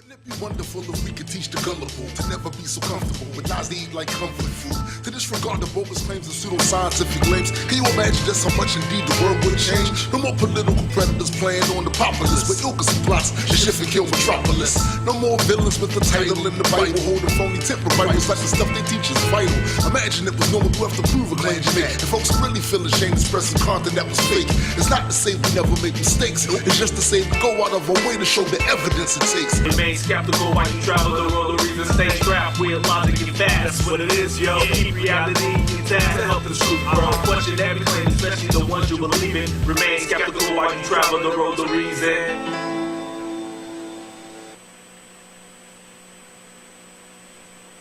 Wouldn't it be wonderful if we could teach the gullible to never be so comfortable, but not to eat like comfort food, to disregard the bogus claims and pseudoscientific claims? Can you imagine just how much indeed the world would change? No more political predators playing on the populace, with ilkes and plots to shift and kill metropolis. No more villains with the title in the Bible, holding phony temper Bibles like the stuff they teach is vital. Imagine it was normal to have to prove a claim you make, and folks really feel ashamed expressing content that was fake. It's not to say we never make mistakes, it's just to say we go out of our way to show the evidence it takes. Remain skeptical while you travel the road. The reason stay strapped with logic and facts. That's what it is, yo. Keep reality intact to help the truth grow. Question every claim, especially the ones you believe in. Remain skeptical while you travel the road. The reason.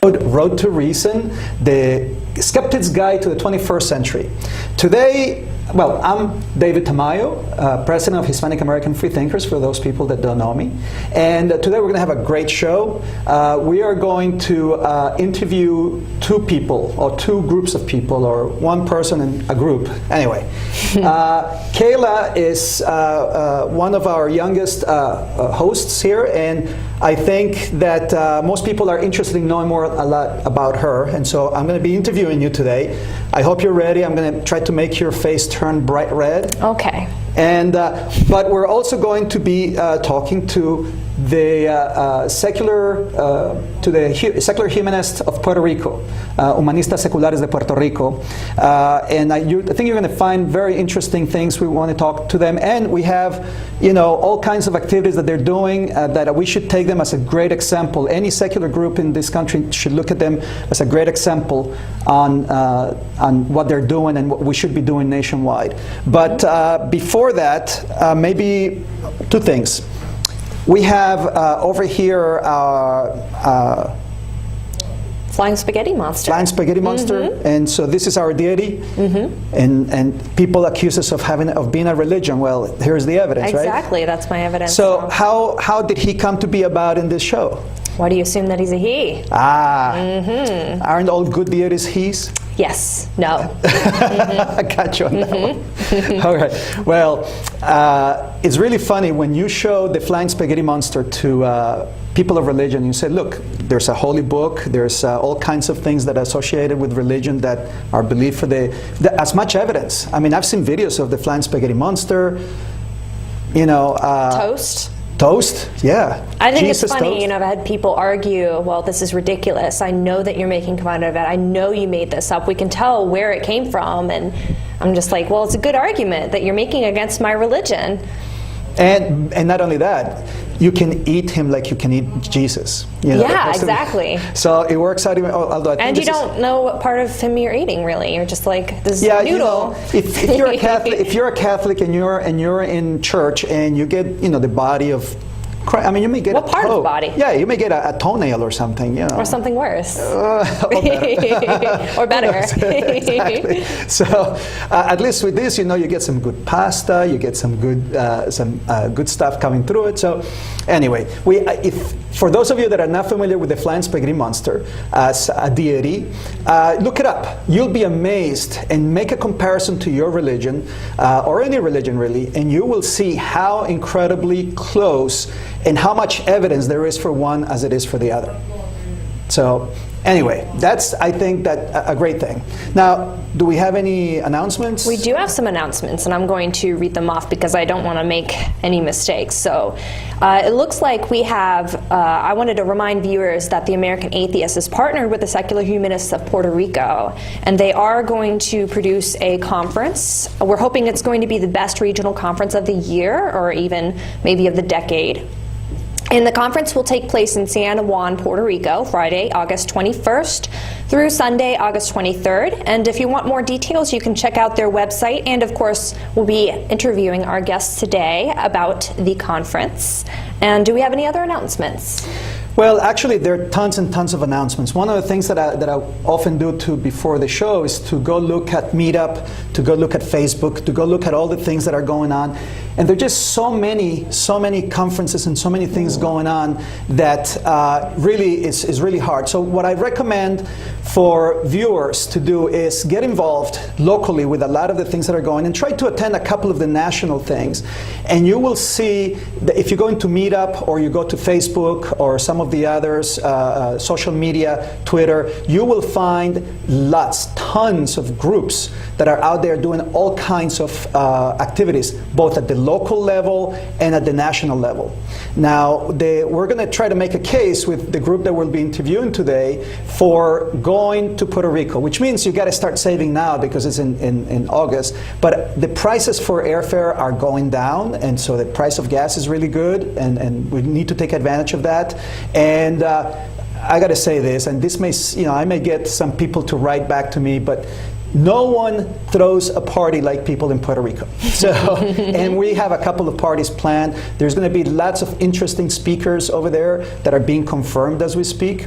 Road to Reason, the Skeptic's Guide to the 21st Century. Today, well, I'm David Tamayo, president of Hispanic American Free Thinkers, for those people that don't know me. And today we're going to have a great show. We are going to interview two people, or two groups of people, or one person in a group. Anyway, Kayla is one of our youngest hosts here, and I think that most people are interested in knowing a lot about her, and so I'm going to be interviewing you today. I hope you're ready. I'm going to try to make your face turn bright red. Okay. And but we're also going to be talking to the secular humanist of Puerto Rico, Humanistas Seculares de Puerto Rico, and I think you're going to find very interesting things. We want to talk to them, and we have, all kinds of activities that they're doing that we should take them as a great example. Any secular group in this country should look at them as a great example on what they're doing and what we should be doing nationwide. But before that, maybe two things. We have over here our Flying Spaghetti Monster. Flying Spaghetti Monster, and so this is our deity, and people accuse us of being a religion. Well, here's the evidence, right? Exactly, that's my evidence. So how did he come to be about in this show? Why do you assume that he's a he? Aren't all good deities he's? Yes. No. I got you on that one. All right. Well, it's really funny when you show the Flying Spaghetti Monster to people of religion. You say, look, there's a holy book. There's all kinds of things that are associated with religion that are believed for as much evidence. I mean, I've seen videos of the Flying Spaghetti Monster. Toast, yeah. I think Jesus it's funny, toast. I've had people argue, well, this is ridiculous. I know that you're making fun of it. I know you made this up. We can tell where it came from. And I'm just like, well, it's a good argument that you're making against my religion. And not only that, you can eat him like you can eat Jesus. Yeah, exactly. So it works out. Although and you don't know what part of him you're eating, really. You're just like, this is a noodle. If you're a Catholic, and you're in church and you get the body of Christ, I mean, you may get what part of the body? Yeah, you may get a toenail or something. Or something worse. Or better. Or better. Exactly. So at least with this, you get some good pasta, you get some good stuff coming through it. So anyway, for those of you that are not familiar with the Flying Spaghetti Monster as a deity, look it up. You'll be amazed, and make a comparison to your religion, or any religion really, and you will see how incredibly close and how much evidence there is for one as it is for the other. So anyway, that's, I think, that a great thing. Now, do we have any announcements? We do have some announcements, and I'm going to read them off because I don't want to make any mistakes. So it looks like we have, I wanted to remind viewers that the American Atheist is partnered with the Secular Humanists of Puerto Rico, and they are going to produce a conference. We're hoping it's going to be the best regional conference of the year, or even maybe of the decade. And the conference will take place in San Juan, Puerto Rico, Friday, August 21st through Sunday, August 23rd. And if you want more details, you can check out their website. And of course, we'll be interviewing our guests today about the conference. And do we have any other announcements? Well, actually, there are tons and tons of announcements. One of the things that I often do before the show is to go look at Meetup, to go look at Facebook, to go look at all the things that are going on. And there are just so many conferences and so many things going on that really is really hard. So what I recommend for viewers to do is get involved locally with a lot of the things that are going, and try to attend a couple of the national things. And you will see that if you go into Meetup or you go to Facebook or some of the others, social media, Twitter, you will find tons of groups that are out there doing all kinds of activities, both at the local level and at the national level. Now, we're going to try to make a case with the group that we'll be interviewing today for going to Puerto Rico, which means you got to start saving now because it's in August. But the prices for airfare are going down, and so the price of gas is really good, and we need to take advantage of that. And I got to say this, and this may, I may get some people to write back to me, but no one throws a party like people in Puerto Rico. So, and we have a couple of parties planned. There's going to be lots of interesting speakers over there that are being confirmed as we speak.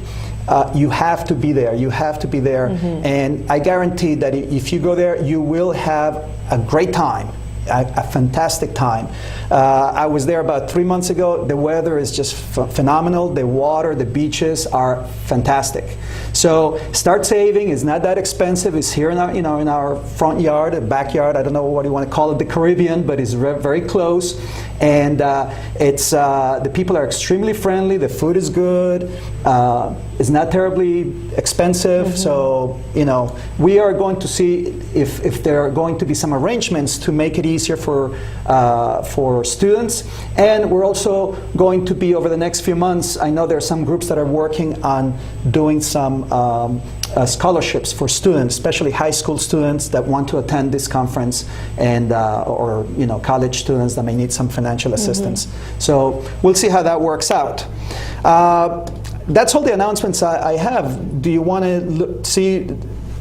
You have to be there. You have to be there. And I guarantee that if you go there, you will have a great time. A fantastic time. I was there about 3 months ago. The weather is just phenomenal. The water, the beaches are fantastic. So start saving. It's not that expensive. It's here in our, in our front yard, backyard. I don't know what you want to call it, the Caribbean, but it's very close. And the people are extremely friendly. The food is good. It's not terribly expensive. So we are going to see if there are going to be some arrangements to make it easier for students. And we're also going to be, over the next few months, I know there are some groups that are working on doing some scholarships for students, especially high school students that want to attend this conference, and or college students that may need some financial assistance. So we'll see how that works out. That's all the announcements I have. Do you want to see?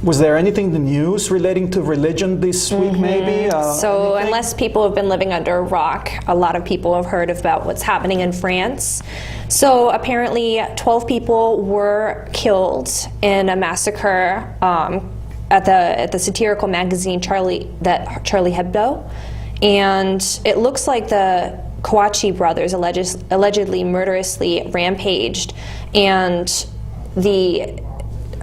Was there anything in the news relating to religion this week, maybe? So unless people have been living under a rock, a lot of people have heard about what's happening in France. So apparently 12 people were killed in a massacre at the satirical magazine Charlie Hebdo. And it looks like the Kouachi brothers allegedly murderously rampaged, and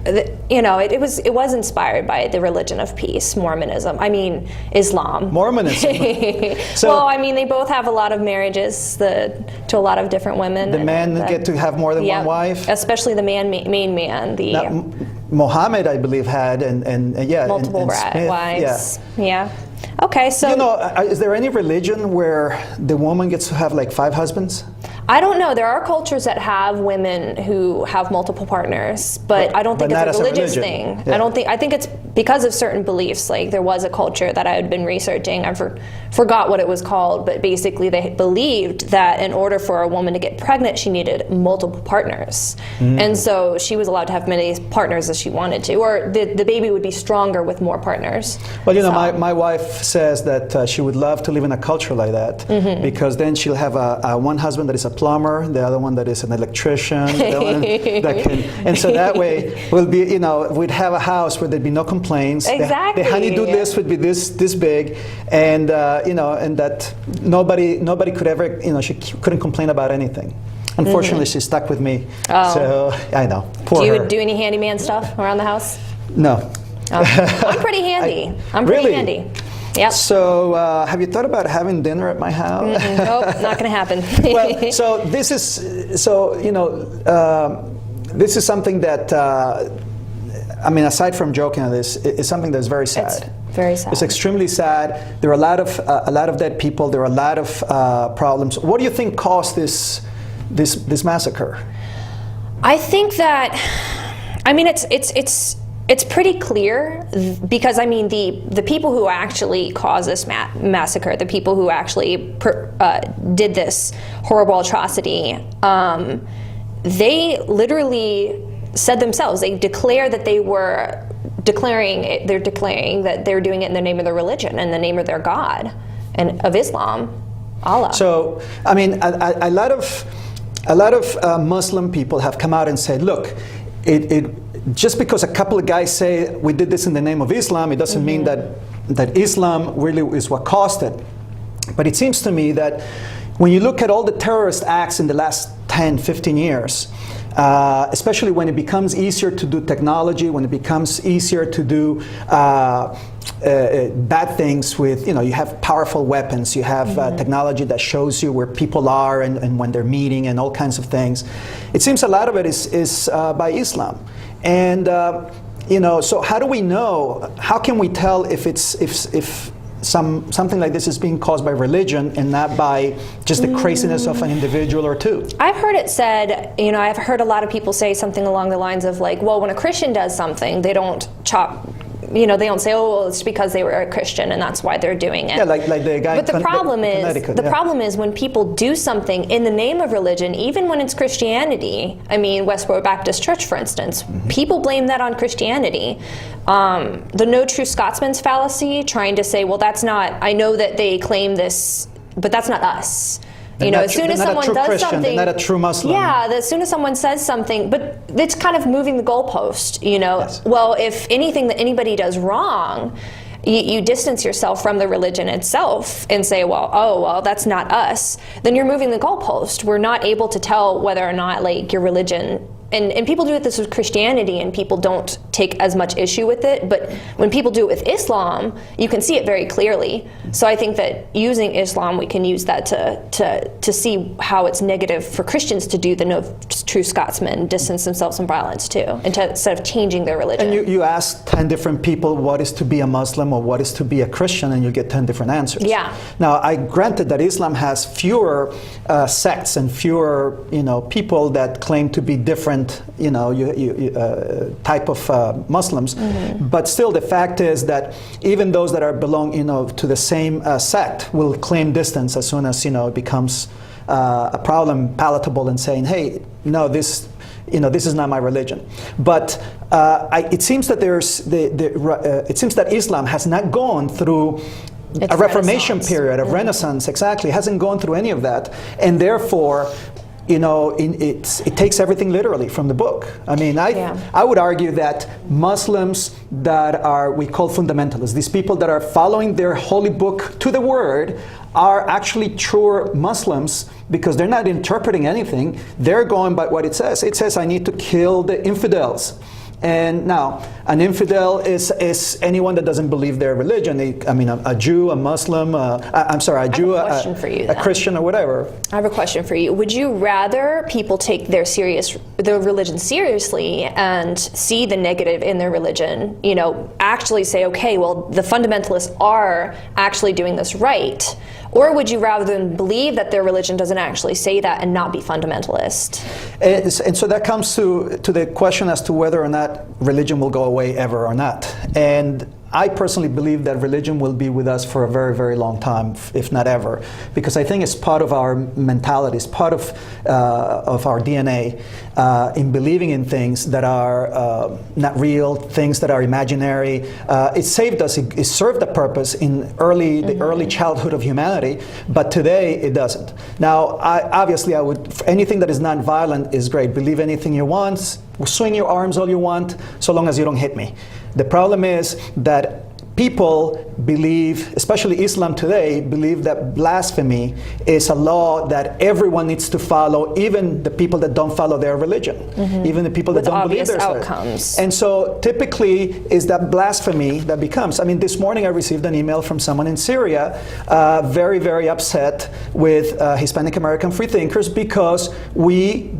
it was inspired by the religion of peace, Mormonism. I mean, Islam. Mormonism. Well, I mean, they both have a lot of marriages to a lot of different women. The men get to have more than one wife? Especially the main man. Now, Muhammad, I believe, had, and multiple wives. Yeah. Okay, so... is there any religion where the woman gets to have like 5 husbands? I don't know. There are cultures that have women who have multiple partners, but I don't think it's a religious thing. Yeah. I think it's because of certain beliefs. Like, there was a culture that I had been researching. I forgot what it was called, but basically they believed that in order for a woman to get pregnant, she needed multiple partners. And so she was allowed to have many partners as she wanted to, or the baby would be stronger with more partners. Well, my wife says that she would love to live in a culture like that, because then she'll have one husband that is a plumber, the other one that is an electrician, and so that way we'll be, we'd have a house where there'd be no complaints. Exactly. The honey-do list would be this big, and and that nobody could ever, she couldn't complain about anything. Unfortunately, she's stuck with me. So I know. Poor her. Do you do any handyman stuff around the house? No. I'm pretty handy. I'm pretty handy. Yep. So, have you thought about having dinner at my house? Nope, not going to happen. Well, so this is this is something that aside from joking on this, it's something that's very sad. It's very sad. It's extremely sad. There are a lot of dead people. There are a lot of problems. What do you think caused this massacre? I think that, it's pretty clear, because the people who actually caused this massacre, the people who actually did this horrible atrocity, they literally said themselves, they declared that they're declaring that they're doing it in the name of their religion, in the name of their God, and of Islam, Allah. So, a lot of Muslim people have come out and said, look, just because a couple of guys say we did this in the name of Islam, it doesn't mean that Islam really is what caused it. But it seems to me that when you look at all the terrorist acts in the last 10, 15 years, especially when it becomes easier to do technology, when it becomes easier to do bad things with, you have powerful weapons, you have technology that shows you where people are and when they're meeting and all kinds of things. It seems a lot of it is by Islam. And, so how do we know, how can we tell if something like this is being caused by religion and not by just the craziness of an individual or two? I've heard it said, I've heard a lot of people say something along the lines of like, well, when a Christian does something, they don't they don't say, oh, well, it's because they were a Christian and that's why they're doing it. Yeah, like the guy. But the problem is when people do something in the name of religion, even when it's Christianity. I mean, Westboro Baptist Church, for instance, people blame that on Christianity. The no true Scotsman's fallacy, trying to say, well, that's not. I know that they claim this, but that's not us. As soon as someone does Christian, something, they're not a true Muslim. Yeah, as soon as someone says something, but it's kind of moving the goalpost. Yes. Well, if anything that anybody does wrong, you distance yourself from the religion itself and say, well, that's not us. Then you're moving the goalpost. We're not able to tell whether or not like your religion. And people do this with Christianity, and people don't take as much issue with it. But when people do it with Islam, you can see it very clearly. So I think that using Islam, we can use that to see how it's negative for Christians to do the no true Scotsman, distance themselves from violence too, instead of changing their religion. And you ask 10 different people what is to be a Muslim or what is to be a Christian, and you get 10 different answers. Yeah. Now, I granted that Islam has fewer sects and fewer, people that claim to be different, type of Muslims. But still, the fact is that even those that belong, to the same sect will claim distance as soon as, it becomes a problem palatable and saying, hey, no, this is not my religion. But it seems that it seems that Islam has not gone through a Reformation period, a Renaissance, exactly. It hasn't gone through any of that, and therefore, it takes everything literally from the book. I mean, I would argue that Muslims that we call fundamentalists, these people that are following their holy book to the word, are actually truer Muslims because they're not interpreting anything. They're going by what it says. It says, I need to kill the infidels. And now, an infidel is anyone that doesn't believe their religion. A Jew, a Muslim, a Jew, a Christian, or whatever. I have a question for you. Would you rather people take their religion seriously and see the negative in their religion, actually say, okay, well, the fundamentalists are actually doing this right? Or would you rather than believe that their religion doesn't actually say that and not be fundamentalist? And so that comes to the question as to whether or not religion will go away ever or not. And I personally believe that religion will be with us for a very, very long time, if not ever, because I think it's part of our mentality, it's part of our DNA in believing in things that are not real, things that are imaginary. It saved us, it served a purpose in the early childhood of humanity, but today it doesn't. Now, obviously, anything that is non-violent is great. Believe anything you want, swing your arms all you want, so long as you don't hit me. The problem is that people believe, especially Islam today, believe that blasphemy is a law that everyone needs to follow, even the people that don't follow their religion, even the people that don't believe their outcomes. And so typically is that blasphemy that becomes. I mean, this morning I received an email from someone in Syria, very, very upset with Hispanic American freethinkers because we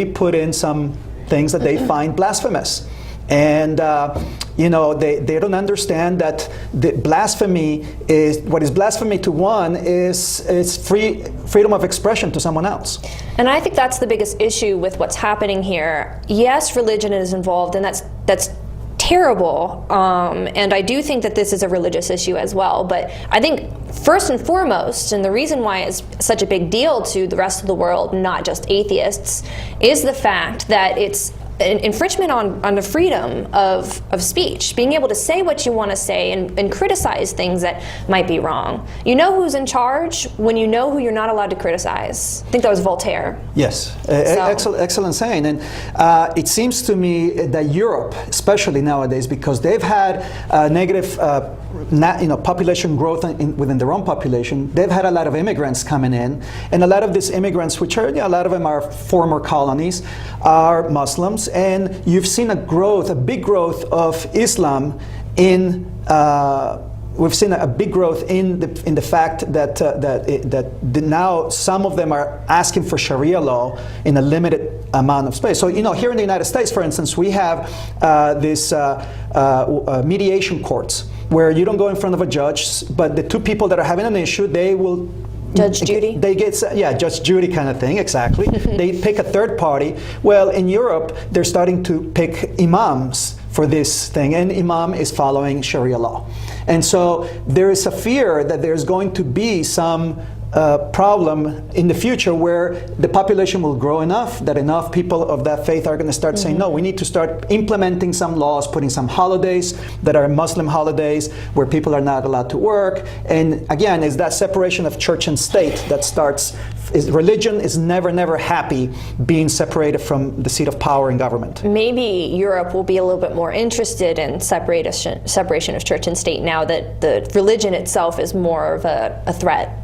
put in some things that they find blasphemous. And they don't understand that the blasphemy is blasphemy to one is freedom of expression to someone else. And I think that's the biggest issue with what's happening here. Yes, religion is involved, and that's terrible. And I do think that this is a religious issue as well. But I think first and foremost, and the reason why it's such a big deal to the rest of the world, not just atheists, is the fact that it's an infringement on the freedom of speech, being able to say what you want to say and criticize things that might be wrong. You know who's in charge when you know who you're not allowed to criticize. I think that was Voltaire. Yes, excellent saying. And it seems to me that Europe, especially nowadays, because they've had negative population growth within their own population, they've had a lot of immigrants coming in, and a lot of these immigrants, which are, a lot of them are former colonies, are Muslims, and you've seen a big growth of Islam in. We've seen a big growth in the fact that now some of them are asking for Sharia law in a limited amount of space. So here in the United States, for instance, we have this mediation courts where you don't go in front of a judge, but the two people that are having an issue, they will. Judge Judy? They get, Judge Judy kind of thing, exactly. They pick a third party. Well, in Europe, they're starting to pick imams for this thing, and imam is following Sharia law. And so there is a fear that there's going to be some problem in the future where the population will grow enough that enough people of that faith are going to start saying, no, we need to start implementing some laws, putting some holidays that are Muslim holidays where people are not allowed to work. And again, it's that separation of church and state that starts. Religion is never happy being separated from the seat of power in government. Maybe Europe will be a little bit more interested in separation of church and state now that the religion itself is more of a threat.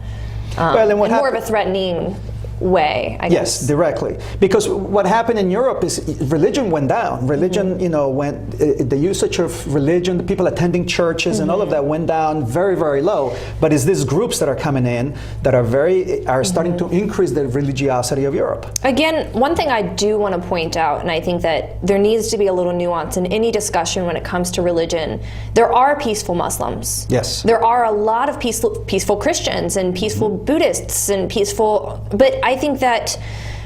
And more of a threatening way, I guess. Yes, directly. Because what happened in Europe is religion went down. Religion, went, the usage of religion, the people attending churches and all of that went down very low. But it's these groups that are coming in that are starting to increase the religiosity of Europe. Again, one thing I do want to point out, and I think that there needs to be a little nuance in any discussion when it comes to religion, there are peaceful Muslims. Yes. There are a lot of peaceful Christians and peaceful Buddhists and but I think that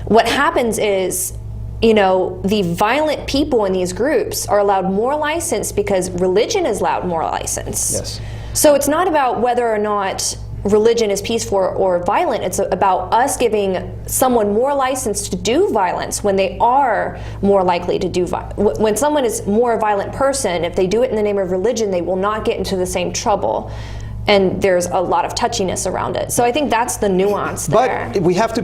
what happens is, the violent people in these groups are allowed more license because religion is allowed more license. Yes. So it's not about whether or not religion is peaceful or violent. It's about us giving someone more license to do violence when they are more likely to do violence. When someone is more a violent person, if they do it in the name of religion, they will not get into the same trouble. And there's a lot of touchiness around it. So I think that's the nuance there. But we have to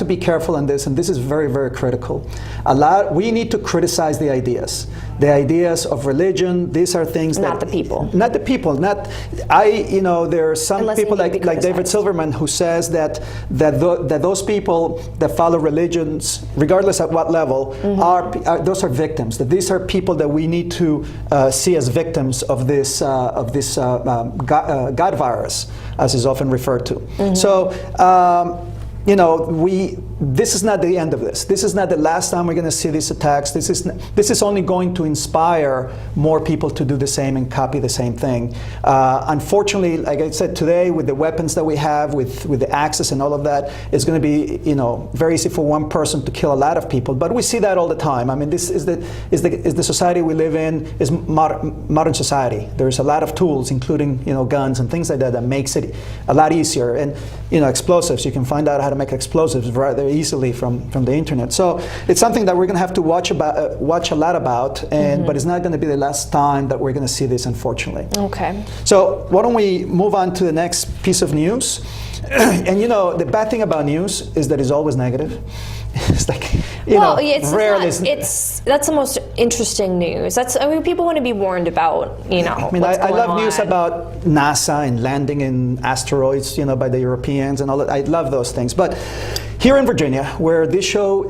be careful on this, and this is very critical. We need to criticize the ideas. The ideas of religion, these are things not the people. Not the people. There are some Unless people like David Silverman who says that those people that follow religions, regardless at what level, those are victims. That these are people that we need to see as victims of this God virus, as is often referred to. So, this is not the end of this. This is not the last time we're going to see these attacks. This is only going to inspire more people to do the same and copy the same thing. Unfortunately, like I said today, with the weapons that we have, with the axes and all of that, it's going to be very easy for one person to kill a lot of people. But we see that all the time. I mean, this is the society we live in. Is modern society. There's a lot of tools, including guns and things like that makes it a lot easier. And explosives. You can find out how to make explosives rather easily from the internet. So it's something that we're going to have to watch a lot about, but it's not going to be the last time that we're going to see this, unfortunately. Okay. So why don't we move on to the next piece of news? And the bad thing about news is that it's always negative. It's like, rarely. That's the most interesting news. People want to be warned about, I love news about NASA and landing in asteroids, by the Europeans and all that. I love those things. But here in Virginia, where this show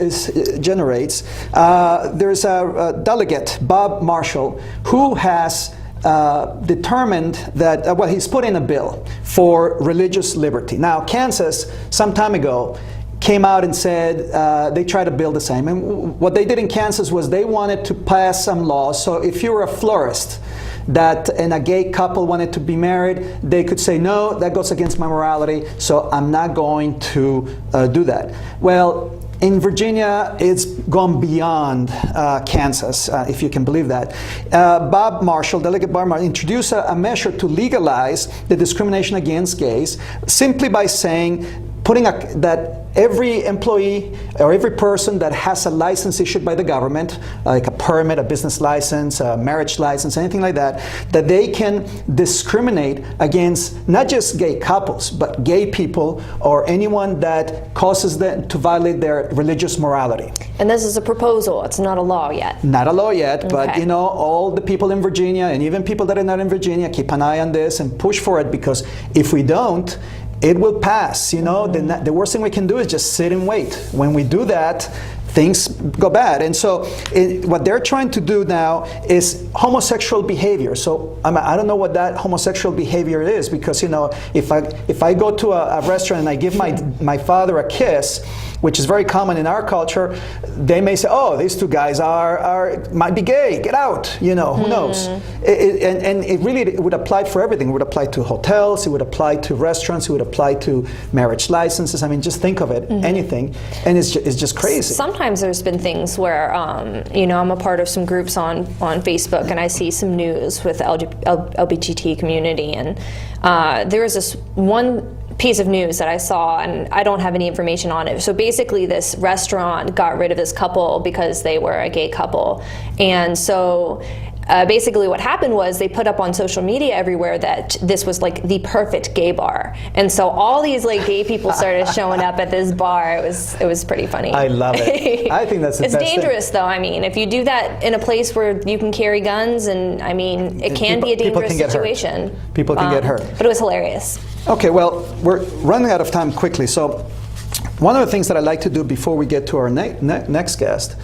generates, there's a delegate, Bob Marshall, who has determined that, he's put in a bill for religious liberty. Now, Kansas, some time ago, came out and said they tried to build the same. And what they did in Kansas was they wanted to pass some laws. So if you were a florist and a gay couple wanted to be married, they could say, no, that goes against my morality, so I'm not going to do that. Well, in Virginia, it's gone beyond Kansas, if you can believe that. Delegate Bob Marshall, introduced a measure to legalize the discrimination against gays simply by saying putting that every employee or every person that has a license issued by the government, like a permit, a business license, a marriage license, anything like that, that they can discriminate against not just gay couples, but gay people or anyone that causes them to violate their religious morality. And this is a proposal, it's not a law yet. Not a law yet, Okay. but you know, all the people in Virginia and even people that are not in Virginia, keep an eye on this and push for it, because if we don't, it will pass. You know, the worst thing we can do is just sit and wait. When we do that, things go bad. And so what they're trying to do now is homosexual behavior. So I don't know what that homosexual behavior is, because you know, if I go to a restaurant and I give my father a kiss, which is very common in our culture, they may say, "Oh, these two guys might be gay. Get out!" You know, who knows? And it really would apply for everything. It would apply to hotels. It would apply to restaurants. It would apply to marriage licenses. I mean, just think of it. Anything, and it's just crazy. Sometimes there's been things where, you know, I'm a part of some groups on Facebook, and I see some news with the LGBT community, and there was this one piece of news that I saw, and I don't have any information on it. So basically this restaurant got rid of this couple because they were a gay couple. And so basically what happened was they put up on social media everywhere that this was like the perfect gay bar. And so all these like gay people started showing up at this bar. It was pretty funny. I love it. I think that's the it's best dangerous thing. though. I mean, if you do that in a place where you can carry guns, and I mean, it can be a dangerous situation. People can get hurt. But it was hilarious. Okay, well, we're running out of time quickly. So one of the things that I like to do before we get to our next guest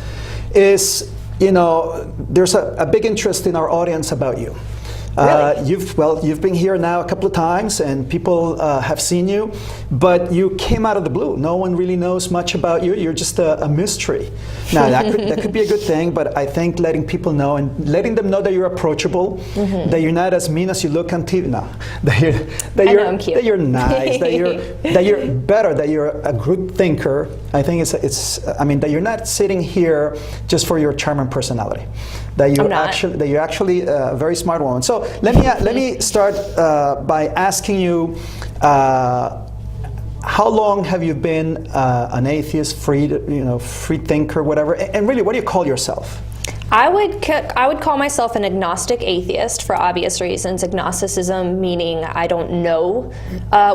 is, you know, there's a big interest in our audience about you. Really? You've been here now a couple of times, and people have seen you, but you came out of the blue. No one really knows much about you. You're just a mystery. Now that could be a good thing, but I think letting people know and letting them know that you're approachable, that you're not as mean as you look on TV. No, I'm cute. that you're nice, that you're better, that you're a good thinker. I think I mean, that you're not sitting here just for your charm and personality. That you're actually a very smart woman. So let me start by asking you, how long have you been an atheist, free thinker, whatever? And really, what do you call yourself? I would call myself an agnostic atheist for obvious reasons. Agnosticism meaning I don't know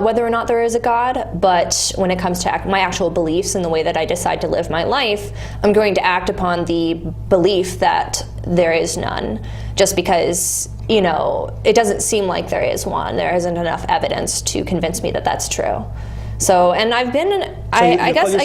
whether or not there is a God, but when it comes to my actual beliefs and the way that I decide to live my life, I'm going to act upon the belief that there is none, just because, you know, it doesn't seem like there is one. There isn't enough evidence to convince me that that's true. So, and I've been, I guess you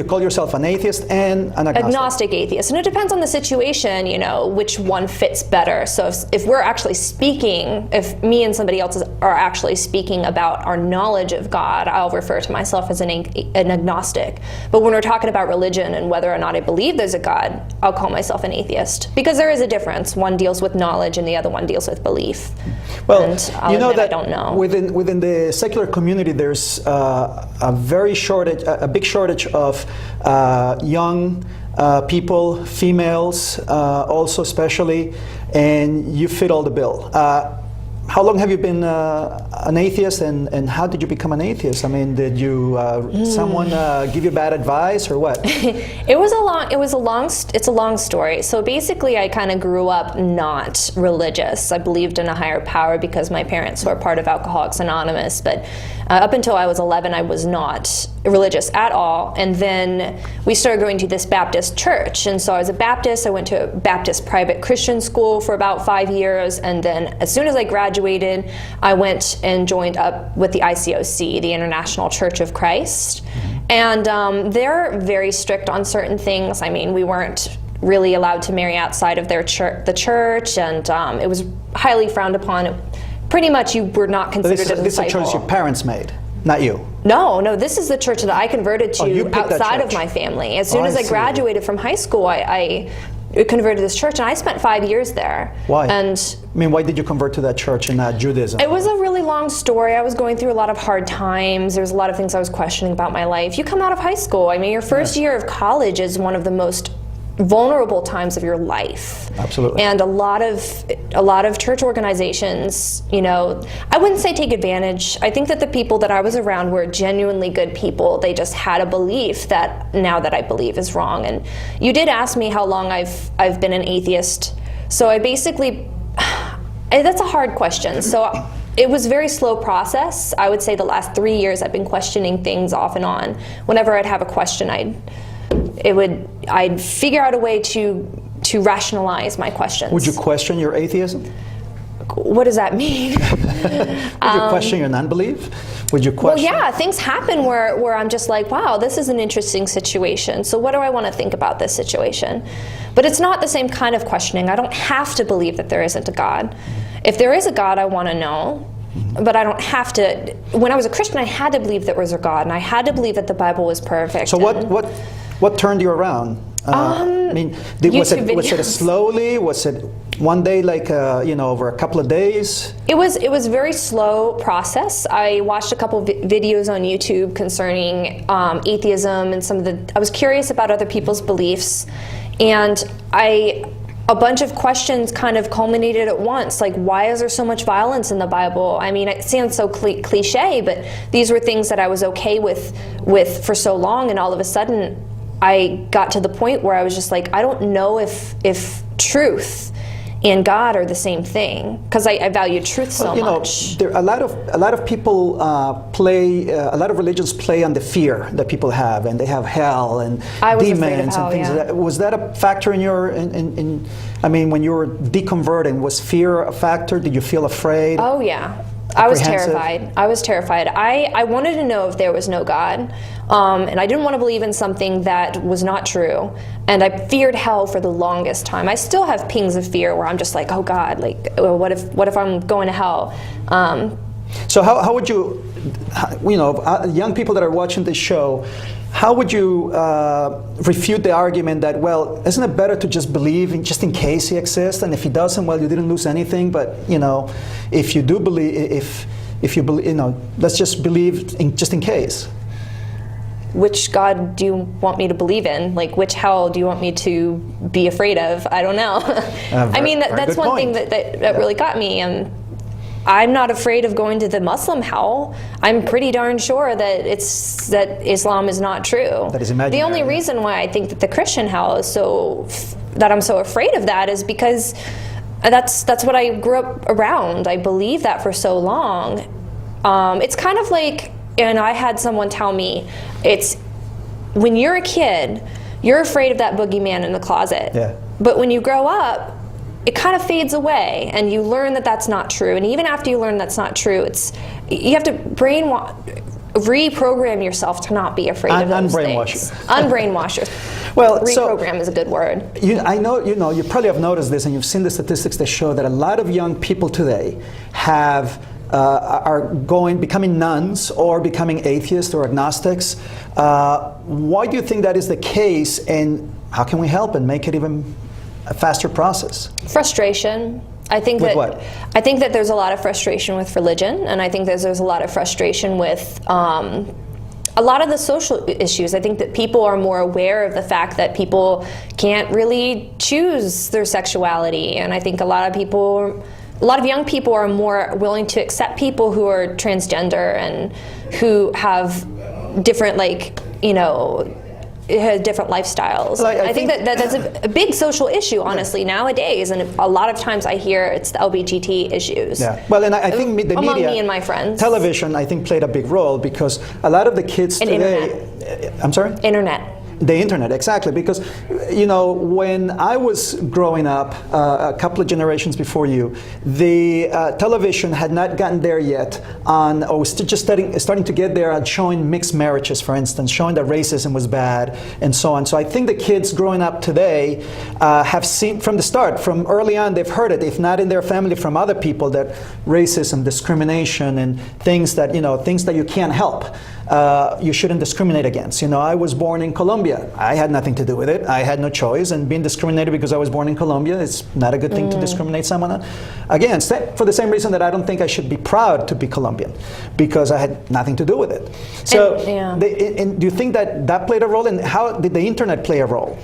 call yourself an atheist and an agnostic atheist, and it depends on the situation, you know, which one fits better. So if we're actually speaking, if me and somebody else are actually speaking about our knowledge of God, I'll refer to myself as an agnostic. But when we're talking about religion and whether or not I believe there's a God, I'll call myself an atheist, because there is a difference. One deals with knowledge and the other one deals with belief. Well, and I'll admit that I don't know. Within the secular community, there's a big shortage of young people, females, also especially, and you fit all the bill. How long have you been an atheist, and how did you become an atheist? I mean, did you someone give you bad advice or what? It's a long story. So basically, I kind of grew up not religious. I believed in a higher power because my parents were part of Alcoholics Anonymous, but up until I was 11, I was not religious at all. And then we started going to this Baptist church. And so I was a Baptist. I went to a Baptist private Christian school for about 5 years. And then as soon as I graduated, I went and joined up with the ICOC, the International Church of Christ. And they're very strict on certain things. I mean, we weren't really allowed to marry outside of the church, and it was highly frowned upon. Pretty much, you were not considered a disciple. This is a choice your parents made, not you. No, this is the church that I converted to outside of my family. As soon as I graduated from high school, I converted to this church, and I spent 5 years there. Why? Why did you convert to that church and not Judaism? It was a really long story. I was going through a lot of hard times. There was a lot of things I was questioning about my life. You come out of high school. I mean, your first year of college is one of the most vulnerable times of your life. Absolutely. And a lot of church organizations, you know, I wouldn't say take advantage. I think that the people that I was around were genuinely good people. They just had a belief that now that I believe is wrong. And you did ask me how long I've been an atheist. So I basically, that's a hard question. So it was a very slow process. I would say the last 3 years I've been questioning things off and on. Whenever I'd have a question, I'd figure out a way to rationalize my questions. Would you question your atheism? What does that mean? Would you question your non-belief? Would you question? Well, yeah, things happen where I'm just like, wow, this is an interesting situation. So what do I want to think about this situation? But it's not the same kind of questioning. I don't have to believe that there isn't a God. If there is a God, I want to know. But I don't have to. When I was a Christian, I had to believe there was a God, and I had to believe that the Bible was perfect. So what turned you around? I mean, was it slowly? Was it one day, like over a couple of days? It was a very slow process. I watched a couple videos on YouTube concerning atheism and I was curious about other people's beliefs, and a bunch of questions kind of culminated at once. Like, why is there so much violence in the Bible? I mean, it sounds so cliche, but these were things that I was okay with for so long, and all of a sudden, I got to the point where I was just like, I don't know if truth and God are the same thing, because I value truth so much. There a lot of people a lot of religions play on the fear that people have, and they have hell and demons and things like that. Was that a factor in your I mean, when you were deconverting, was fear a factor? Did you feel afraid? Oh yeah. I was terrified. I wanted to know if there was no God, and I didn't want to believe in something that was not true. And I feared hell for the longest time. I still have pings of fear where I'm just like, oh God, like, what if I'm going to hell? So how would you, young people that are watching this show, how would you refute the argument that, well, isn't it better to just believe just in case he exists, and if he doesn't, well, you didn't lose anything, but if you do believe, if you believe, let's just believe just in case. Which God do you want me to believe in? Like, which hell do you want me to be afraid of? I don't know. I mean, that's one thing that really got me. I'm not afraid of going to the Muslim hell. I'm pretty darn sure that Islam is not true. That is imaginary. The only reason why I think that the Christian hell is that I'm so afraid of that is because that's what I grew up around. I believed that for so long. It's kind of like, and I had someone tell me, it's when you're a kid, you're afraid of that boogeyman in the closet. Yeah. But when you grow up, it kind of fades away, and you learn that that's not true. And even after you learn that's not true, you have to reprogram yourself to not be afraid of those things. Unbrainwash yourself. Well, reprogram is a good word. I know you probably have noticed this, and you've seen the statistics that show that a lot of young people today are becoming nuns or becoming atheists or agnostics. Why do you think that is the case, and how can we help and make it even a faster process? Frustration. I think that there's a lot of frustration with religion, and I think there's a lot of frustration with a lot of the social issues. I think that people are more aware of the fact that people can't really choose their sexuality, and I think a lot of young people are more willing to accept people who are transgender and who have different, different lifestyles. I think that's a big social issue, honestly, nowadays, and a lot of times I hear it's the LGBT issues. Yeah. Well, and I think the media, among me and my friends, television, I think played a big role, because a lot of the kids today. Internet. I'm sorry? Internet. The internet, exactly, because when I was growing up, a couple of generations before you, the television had not gotten there yet or was just starting to get there on showing mixed marriages, for instance, showing that racism was bad, and so on. So I think the kids growing up today have seen from the start, from early on, they've heard it, if not in their family, from other people, that racism, discrimination, and things that you can't help. You shouldn't discriminate against. I was born in Colombia. I had nothing to do with it. I had no choice, and being discriminated because I was born in Colombia, it's not a good thing to discriminate someone against. For the same reason that I don't think I should be proud to be Colombian, because I had nothing to do with it. So, do you think that played a role, and how did the internet play a role?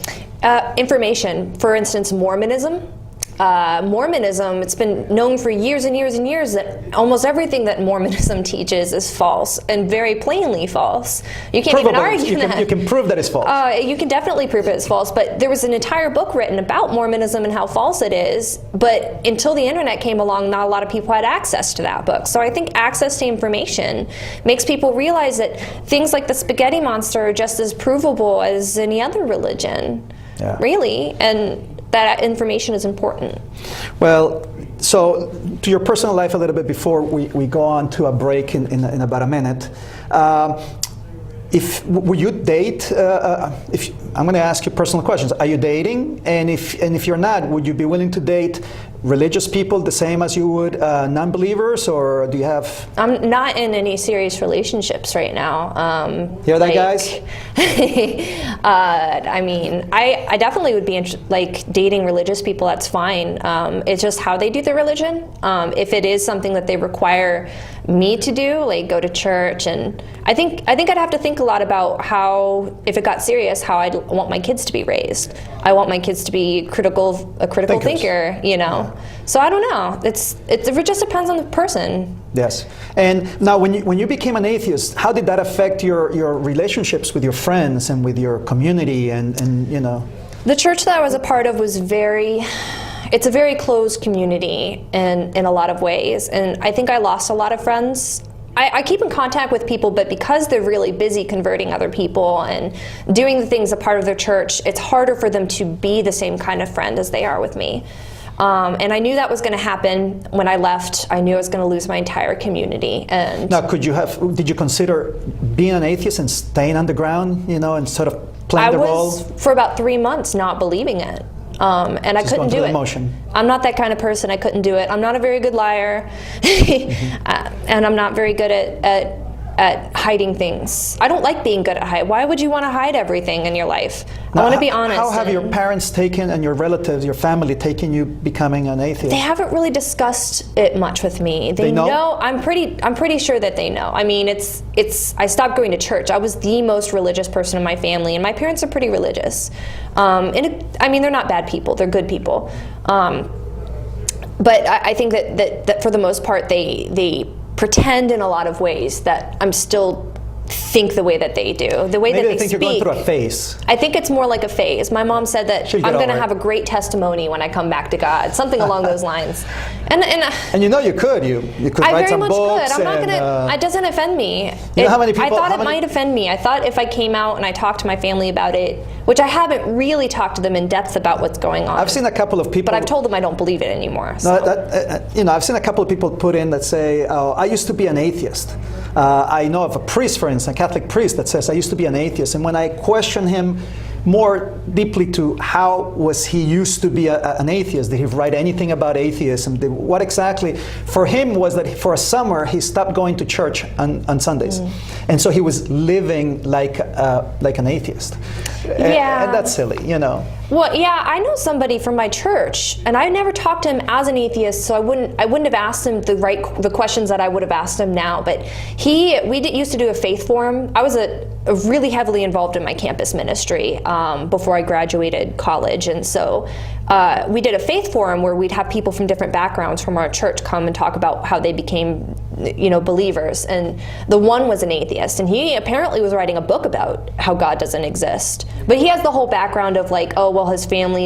Information. For instance, Mormonism. Mormonism, it's been known for years and years and years that almost everything that Mormonism teaches is false, and very plainly false. You can't even argue that. You can prove that it's false. You can definitely prove it's false, but there was an entire book written about Mormonism and how false it is, but until the internet came along, not a lot of people had access to that book. So I think access to information makes people realize that things like the spaghetti monster are just as provable as any other religion, really, and that information is important. Well, so to your personal life a little bit before we go on to a break in about a minute. Will you date? I'm going to ask you personal questions. Are you dating? And if you're not, would you be willing to date religious people the same as you would non-believers, or do you have? I'm not in any serious relationships right now. Hear that, guys? I mean, I definitely would be dating religious people. That's fine. It's just how they do their religion. If it is something that they require me to do, like go to church, and I think I'd have to think a lot about how, if it got serious, how I'd want my kids to be raised. I want my kids to be a critical thinker, you know. Yeah. So I don't know. It just depends on the person. Yes. And now, when you became an atheist, how did that affect your relationships with your friends and with your community and you know? The church that I was a part of was it's a very closed community in a lot of ways, and I think I lost a lot of friends. I keep in contact with people, but because they're really busy converting other people and doing the things a part of their church, it's harder for them to be the same kind of friend as they are with me. And I knew that was going to happen when I left. I knew I was going to lose my entire community. And now, did you consider being an atheist and staying underground, you know, and sort of playing the role? I was for about 3 months not believing it. And I couldn't do it. Emotion. I'm not that kind of person. I couldn't do it. I'm not a very good liar, and I'm not very good at hiding things. I don't like being good at hide. Why would you want to hide everything in your life? I want to be honest. How have your parents taken, and your relatives, your family taken you becoming an atheist? They haven't really discussed it much with me. They know. I'm pretty sure that they know. I mean, I stopped going to church. I was the most religious person in my family, and my parents are pretty religious. I mean, they're not bad people. They're good people. But I think that for the most part, they pretend in a lot of ways that I'm still think the way that they do, the way Maybe that they think speak. You're going through a phase. I think it's more like a phase. My mom said that I'm going to have a great testimony when I come back to God, something along those lines. And you know you could write some books. I very much could. I'm not going to. It doesn't offend me. You know how many people? I thought it might offend me. I thought if I came out and I talked to my family about it, which I haven't really talked to them in depth about what's going on. I've seen a couple of people. But I've told them I don't believe it anymore. So. No, I've seen a couple of people put in that say, "Oh, I used to be an atheist." I know of a priest, for instance, a Catholic priest, that says, "I used to be an atheist," and when I question him more deeply to how was he used to be an atheist, did he write anything about atheism, what exactly, for him was that for a summer he stopped going to church on Sundays, and so he was living like an atheist. And that's silly, you know. Well, yeah, I know somebody from my church, and I never talked to him as an atheist, so I wouldn't have asked him the questions that I would have asked him now. But we used to do a faith forum. I was really heavily involved in my campus ministry before I graduated college, and so we did a faith forum where we'd have people from different backgrounds from our church come and talk about how they became, believers. And the one was an atheist, and he apparently was writing a book about how God doesn't exist. But he has the whole background of his family,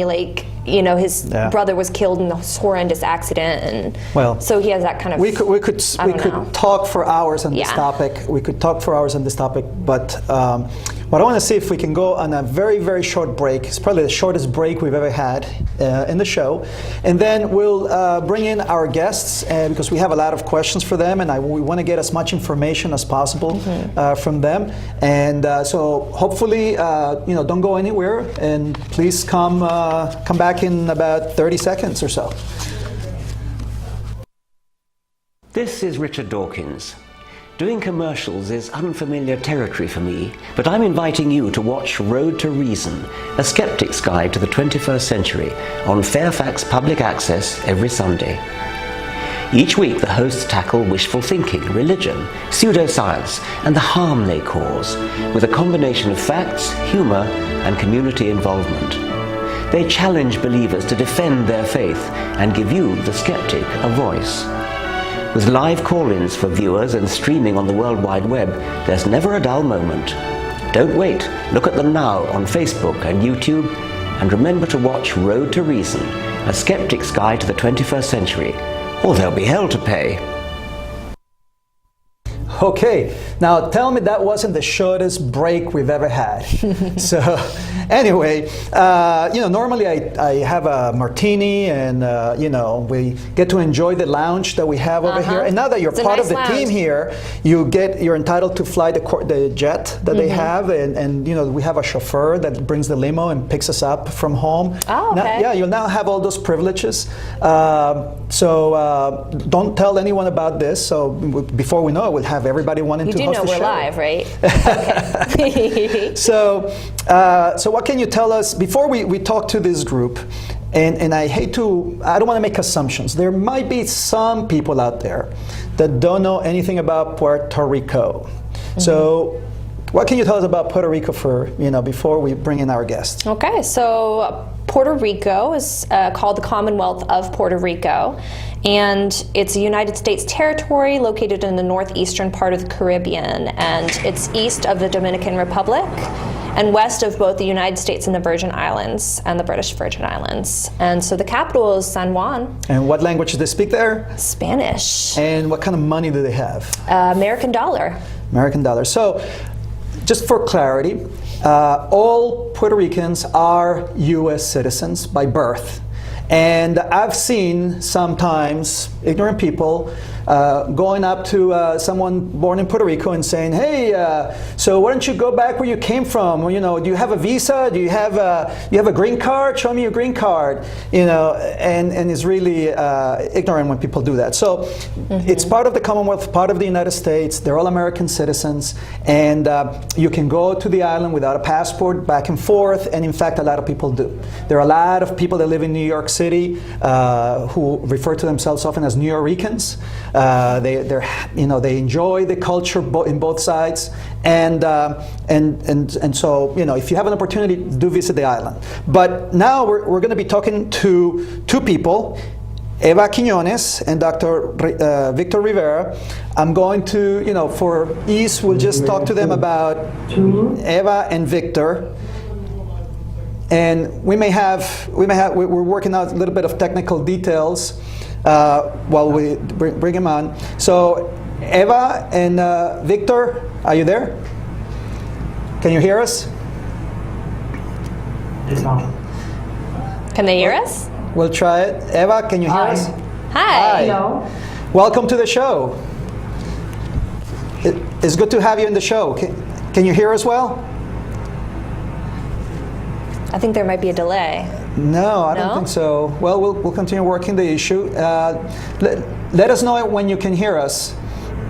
his brother was killed in this horrendous accident, and so he has that kind of. We could talk for hours on this topic. We could talk for hours on this topic, but I want to see if we can go on a very, very short break. It's probably the shortest break we've ever had in the show, and then we'll bring in our guests because we have a lot of questions for them, and we want to get as much information as possible from them. And so hopefully, don't go anywhere, and please come back in about 30 seconds or so. This is Richard Dawkins. Doing commercials is unfamiliar territory for me, but I'm inviting you to watch Road to Reason, a skeptic's guide to the 21st century, on Fairfax Public Access every Sunday. Each week the hosts tackle wishful thinking, religion, pseudoscience, and the harm they cause, with a combination of facts, humor, and community involvement. They challenge believers to defend their faith and give you, the skeptic, a voice. With live call-ins for viewers and streaming on the World Wide Web, there's never a dull moment. Don't wait. Look at them now on Facebook and YouTube, and remember to watch Road to Reason, A Skeptic's Guide to the 21st Century, or there'll be hell to pay. Okay, now tell me that wasn't the shortest break we've ever had. So, anyway, normally I have a martini and, we get to enjoy the lounge that we have over here. And now that you're part of the team here, you're entitled to fly the jet that they have. And we have a chauffeur that brings the limo and picks us up from home. Oh, okay. Now, you'll now have all those privileges. So don't tell anyone about this. So before we know it, we'll have everybody wanting to host the show. You do know we're live, right? Okay. So what can you tell us before we talk to this group? And I don't want to make assumptions. There might be some people out there that don't know anything about Puerto Rico. Mm-hmm. So what can you tell us about Puerto Rico before we bring in our guests? Okay, so Puerto Rico is called the Commonwealth of Puerto Rico, and it's a United States territory located in the northeastern part of the Caribbean, and it's east of the Dominican Republic and west of both the United States and the Virgin Islands and the British Virgin Islands. And so the capital is San Juan. And what language do they speak there? Spanish. And what kind of money do they have? American dollar. American dollar. So just for clarity, all Puerto Ricans are U.S. citizens by birth. And I've seen sometimes ignorant people going up to someone born in Puerto Rico and saying, "Hey, so why don't you go back where you came from? Do you have a visa? Do you have a green card? Show me your green card." And it's really ignorant when people do that. So it's part of the Commonwealth, part of the United States. They're all American citizens, and you can go to the island without a passport, back and forth. And in fact, a lot of people do. There are a lot of people that live in New York City who refer to themselves often as New Yorkers. They enjoy the culture in both sides, and so if you have an opportunity, do visit the island. But now we're going to be talking to two people, Eva Quinones and Dr. Victor Rivera. I'm going to, for ease, we'll just talk to them about Eva and Victor. And we're working out a little bit of technical details while we bring him on. So, Eva and Victor, are you there? Can you hear us? Can they hear us? We'll try it. Eva, can you hear us? Hi. Hello. Welcome to the show. It's good to have you in the show. Can you hear us well? I think there might be a delay. No, I don't think so. Well, we'll continue working the issue. Let us know when you can hear us.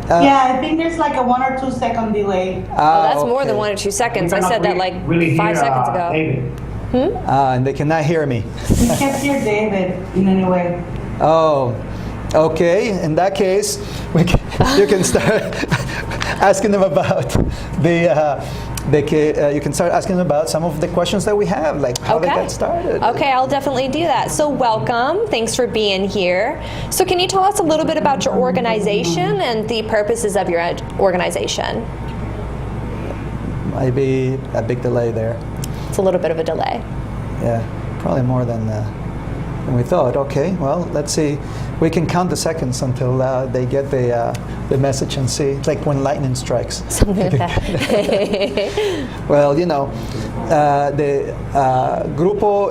Yeah, I think there's like a 1 or 2 second delay. That's more than 1 or 2 seconds. I said that like 5 seconds ago. David. And they cannot hear me. We can't hear David in any way. Oh, okay. In that case, you can start asking them about you can start asking them about some of the questions that we have, like how they got started. Okay, I'll definitely do that. So welcome. Thanks for being here. So can you tell us a little bit about your organization and the purposes of your organization? Might be a big delay there. It's a little bit of a delay. Yeah, probably more than we thought. Okay, well, let's see. We can count the seconds until they get the message and see. It's like when lightning strikes. Something like that. Well, the grupo,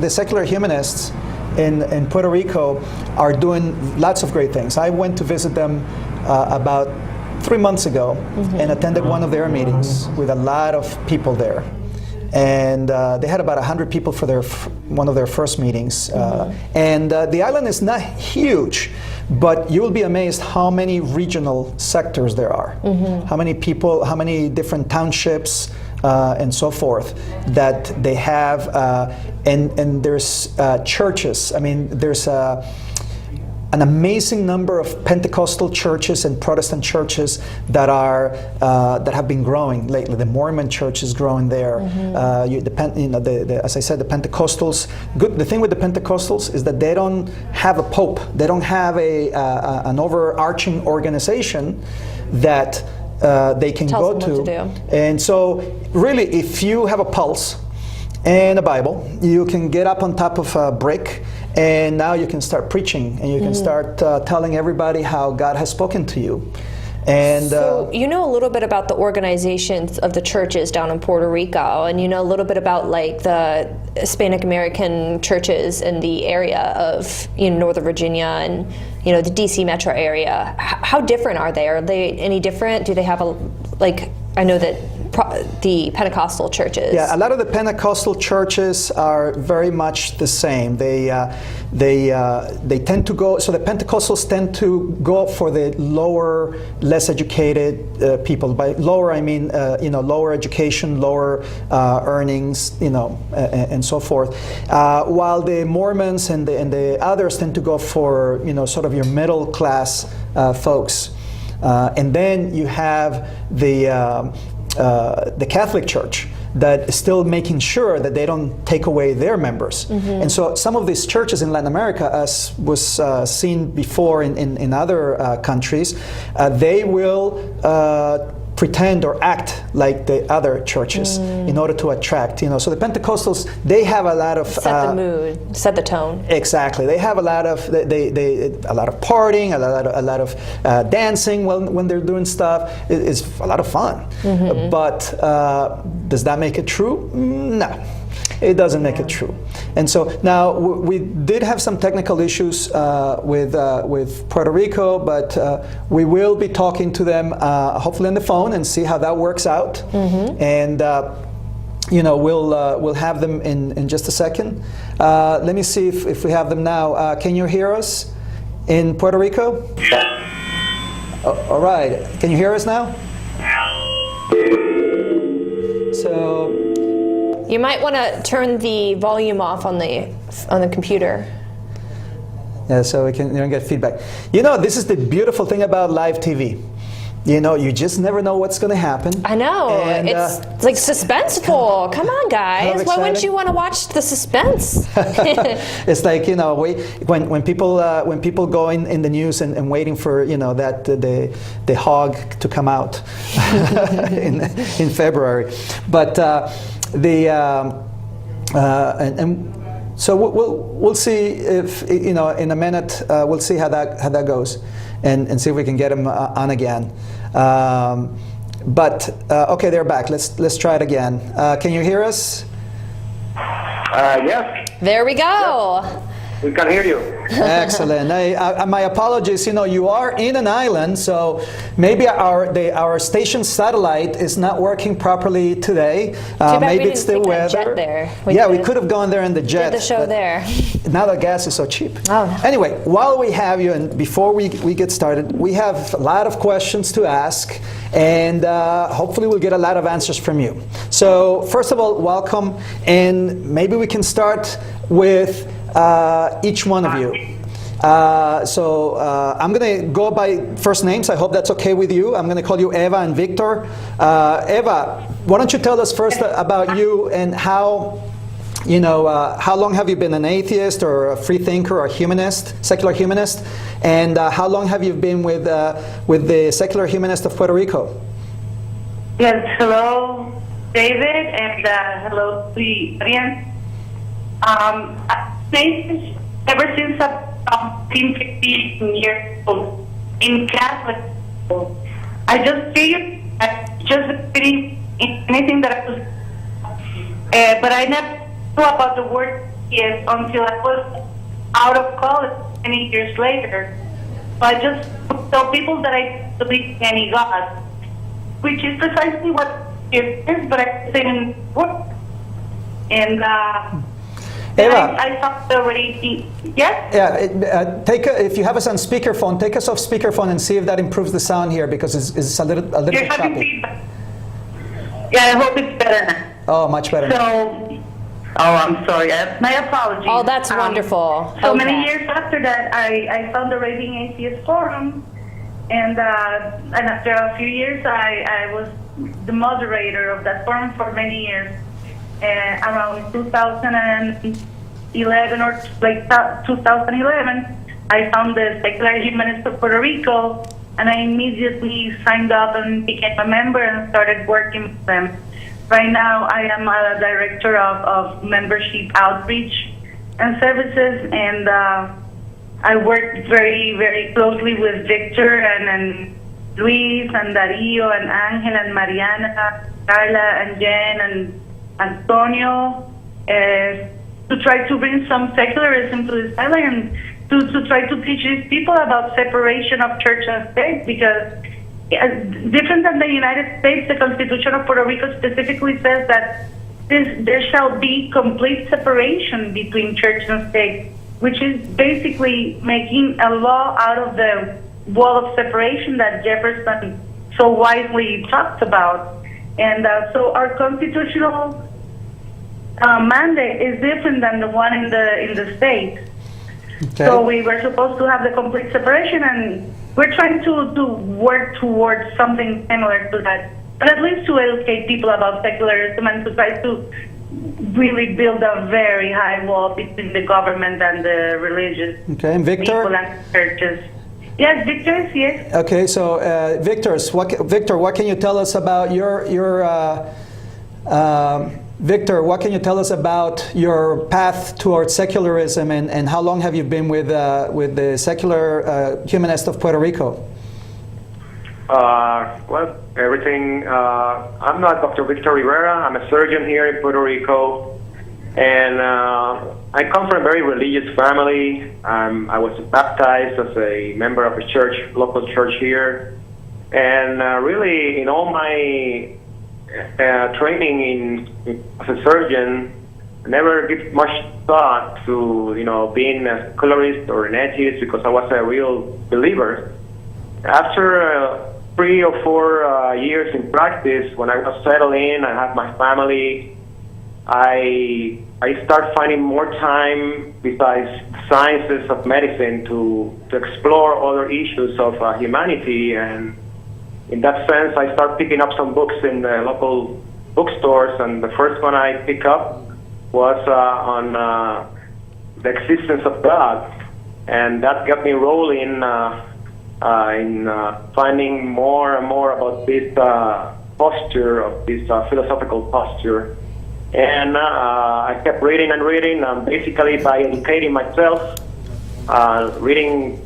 the secular humanists in Puerto Rico are doing lots of great things. I went to visit them about 3 months ago and attended one of their meetings with a lot of people there. And they had about 100 people for one of their first meetings. And the island is not huge, but you will be amazed how many regional sectors there are. How many people, how many different townships, and so forth that they have. And there's churches. I mean, there's an amazing number of Pentecostal churches and Protestant churches that have been growing lately. The Mormon church is growing there. As I said, the Pentecostals. The thing with the Pentecostals is that they don't have a pope. They don't have an overarching organization that they can go to. And so, really, if you have a pulse and a Bible, you can get up on top of a brick, and now you can start preaching, and you can start telling everybody how God has spoken to you. And so you know a little bit about the organizations of the churches down in Puerto Rico, and you know a little bit about like the Hispanic American churches in the area of Northern Virginia and the DC metro area. How different are they? Are they any different? Do they have I know that the Pentecostal churches. Yeah, a lot of the Pentecostal churches are very much the same. They tend to go. So the Pentecostals tend to go for the lower, less educated people. By lower, I mean lower education, lower earnings, and so forth. While the Mormons and the others tend to go for sort of your middle class folks. And then you have the Catholic Church that is still making sure that they don't take away their members. And so some of these churches in Latin America, as was seen before in other countries, they will pretend or act like the other churches in order to attract. So the Pentecostals, they have a lot of set the mood, set the tone. Exactly, they have a lot of a lot of partying, a lot of dancing when they're doing stuff. It's a lot of fun. But does that make it true? No. It doesn't make it true. And so now we did have some technical issues with Puerto Rico, but we will be talking to them hopefully on the phone and see how that works out. And we'll have them in just a second. Let me see if we have them now. Can you hear us in Puerto Rico? All right. Can you hear us now? So. You might want to turn the volume off on the computer. Yeah, so we can get feedback. This is the beautiful thing about live TV. You just never know what's going to happen. I know. And, it's like suspenseful. Come on, guys. Why wouldn't you want to watch the suspense? It's like when people go in the news and waiting for that the hog to come out in February, but so we'll see if in a minute we'll see how that goes. And see if we can get them on again. But okay, they're back. Let's try it again. Can you hear us? Yes. There we go. Yes. We can hear you. Excellent. My apologies. You are in an island, so maybe our station satellite is not working properly today. Maybe it's the weather. We could have gone there in the jet. Did the show there. Now the gas is so cheap. Oh, no. Anyway, while we have you, and before we get started, we have a lot of questions to ask, and hopefully we'll get a lot of answers from you. So first of all, welcome, and maybe we can start with each one of you. So I'm going to go by first names. I hope that's okay with you. I'm going to call you Eva and Victor. Eva, why don't you tell us first about you and how long have you been an atheist or a free thinker or a humanist, secular humanist, and how long have you been with the Secular Humanist of Puerto Rico? Yes, hello, David, and hello to the audience. Ever since I've been 15 years old in Catholic school, I just figured just believe in anything that I was, but I never knew about the word yes until I was out of college many years later. So I just tell people that I believe in any God, which is precisely what it is, but I didn't work. And Eva, I thought already. Yes. Yeah. If you have us on speakerphone, take us off speakerphone and see if that improves the sound here, because it's a little You're bit choppy. feedback. Yeah, I hope it's better now. Oh, much better. So, Oh, I'm sorry. My apologies. Oh, that's wonderful. So Okay. many years after that, I found the Raving Atheist Forum, and after a few years, I was the moderator of that forum for many years. Around 2011 or like 2011, I found the Secular Humanists of Puerto Rico, and I immediately signed up and became a member and started working with them. Right now, I am a director of membership outreach and services, and I work very, very closely with Victor and Luis and Darío and Ángel and Mariana, Carla and Jen and Antonio, to try to bring some secularism to this island, to try to teach these people about separation of church and state, because different than the United States, the Constitution of Puerto Rico specifically says that there shall be complete separation between church and state, which is basically making a law out of the wall of separation that Jefferson so wisely talked about. And so our constitutional mandate is different than the one in the state. Okay. So we were supposed to have the complete separation, and we're trying to work towards something similar to that, but at least to educate people about secularism and to try to really build a very high wall between the government and the religious Okay, and Victor? people and churches. Yes, Victor, yes. Okay, so Victor, what can you tell us about Victor, what can you tell us about your path towards secularism, and how long have you been with the Secular Humanists of Puerto Rico? Well, everything. I'm not Dr. Victor Rivera. I'm a surgeon here in Puerto Rico, and I come from a very religious family. I was baptized as a member of a church, local church here, and really, in all my training as a surgeon, I never give much thought to being a secularist or an atheist, because I was a real believer. After 3 or 4 years in practice, when I was settled in, I had my family, I start finding more time besides sciences of medicine to explore other issues of humanity. And in that sense, I start picking up some books in the local bookstores, and the first one I picked up was on the existence of God, and that got me rolling in finding more and more about this posture, of this philosophical posture. And I kept reading and reading, basically by educating myself, reading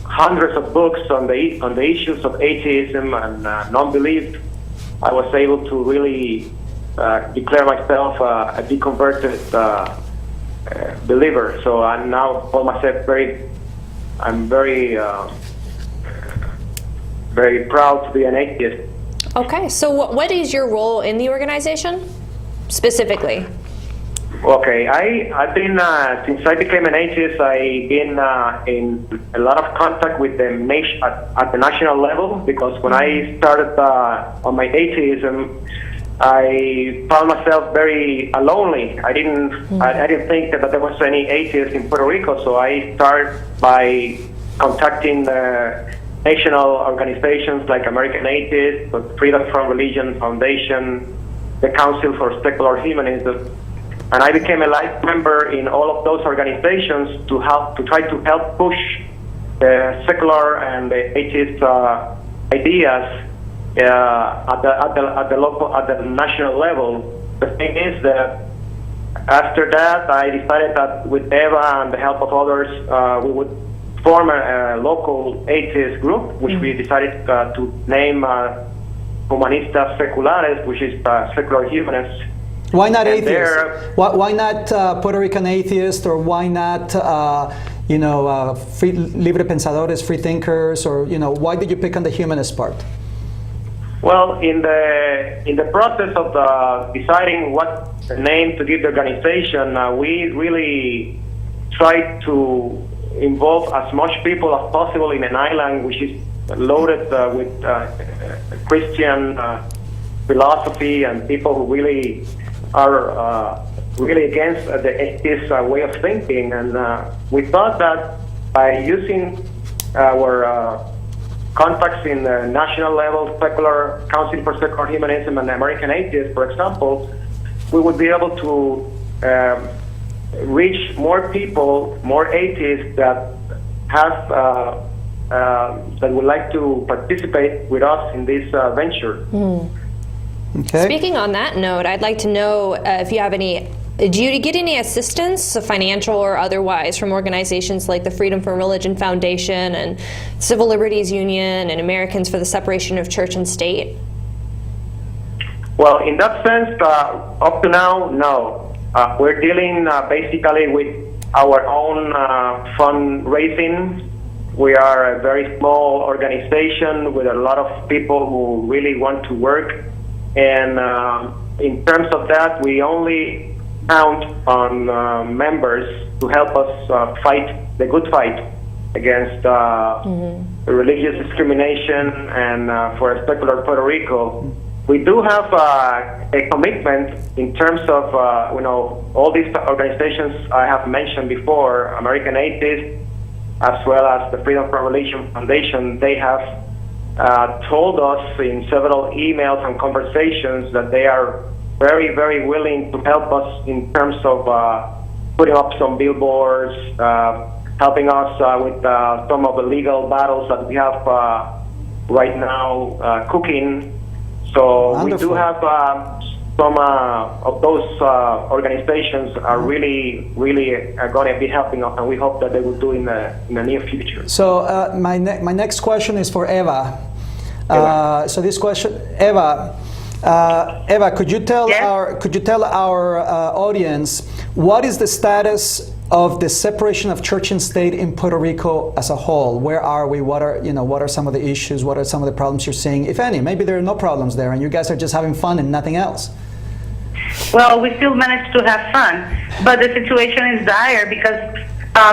hundreds of books on the issues of atheism and non-belief. I was able to really declare myself a deconverted believer. So I now call myself I'm very proud to be an atheist. Okay, so what is your role in the organization specifically? Okay, I've been, since I became an atheist, I've been in a lot of contact with the nation at the national level, because when I started on my atheism, I found myself very lonely. I didn't think that there was any atheists in Puerto Rico, so I started by contacting the national organizations like American Atheists, the Freedom from Religion Foundation, the Council for Secular Humanism. And I became a life member in all of those organizations to try to help push the secular and the atheist ideas at the national level. The thing is that after that, I decided that with Eva and the help of others, we would form a local atheist group, which we decided to name Humanistas Seculares, which is secular humanists. Why not atheists? Why not Puerto Rican atheists, or why not free libre pensadores, free thinkers, or why did you pick on the humanist part? Well, in the process of deciding what name to give the organization, we really tried to involve as much people as possible in an island which is loaded with Christian philosophy and people who really are really against this way of thinking, and we thought that by using our contacts in the national level, Secular Council for Secular Humanism and American Atheists, for example, we would be able to reach more people, more atheists that have that would like to participate with us in this venture. Okay. Speaking on that note, I'd like to know if you have any. Do you get any assistance, financial or otherwise, from organizations like the Freedom from Religion Foundation and Civil Liberties Union and Americans for the Separation of Church and State? Well, in that sense, up to now, no. We're dealing basically with our own fundraising. We are a very small organization with a lot of people who really want to work. And in terms of that, we only count on members to help us fight the good fight against religious discrimination and for a secular Puerto Rico. We do have a commitment in terms of all these organizations I have mentioned before, American Atheists, as well as the Freedom from Religion Foundation. They have told us in several emails and conversations that they are very, very willing to help us in terms of putting up some billboards, helping us with some of the legal battles that we have right now cooking. So Wonderful. We do have some of those organizations are really, really going to be helping us, and we hope that they will do in the near future. So my next question is for Eva. So this question, Eva, could you tell our audience what is the status of the separation of church and state in Puerto Rico as a whole? Where are we? What are some of the issues? What are some of the problems you're seeing, if any? Maybe there are no problems there, and you guys are just having fun and nothing else. Well, we still manage to have fun, but the situation is dire because